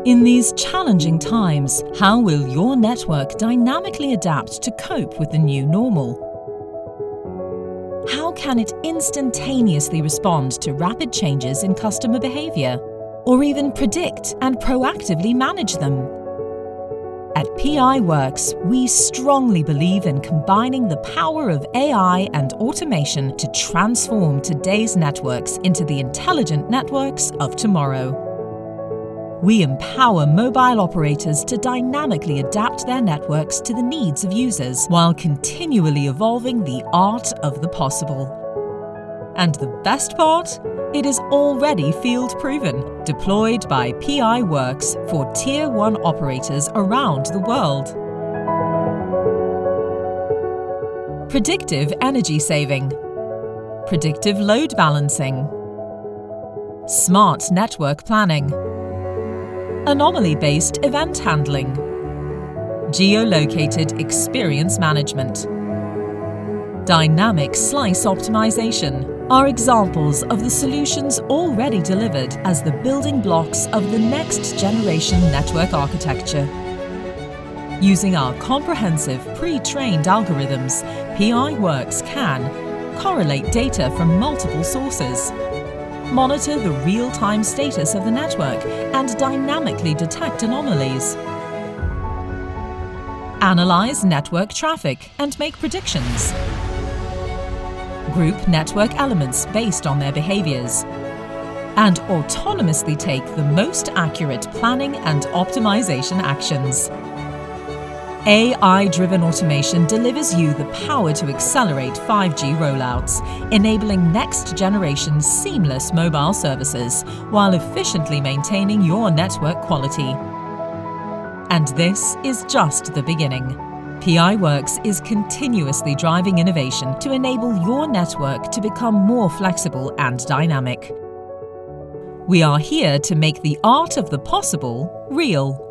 In these challenging times, how will your network dynamically adapt to cope with the new normal? How can it instantaneously respond to rapid changes in customer behavior, or even predict and proactively manage them? At PI Works, we strongly believe in combining the power of AI and automation to transform today's networks into the intelligent networks of tomorrow. We empower mobile operators to dynamically adapt their networks to the needs of users while continually evolving the art of the possible. And the best part? It is already field-proven, deployed by PI Works for Tier 1 operators around the world. Predictive energy saving, predictive load balancing, smart network planning, anomaly-based event handling, geolocated experience management, dynamic slice optimization are examples of the solutions already delivered as the building blocks of the next generation network architecture. Using our comprehensive pre-trained algorithms, PI Works can correlate data from multiple sources, monitor the real-time status of the network and dynamically detect anomalies, analyze network traffic and make predictions, group network elements based on their behaviors, and autonomously take the most accurate planning and optimization actions. AI-driven automation delivers you the power to accelerate 5G rollouts, enabling next-generation seamless mobile services while efficiently maintaining your network quality. And this is just the beginning. PI Works is continuously driving innovation to enable your network to become more flexible and dynamic. We are here to make the art of the possible real.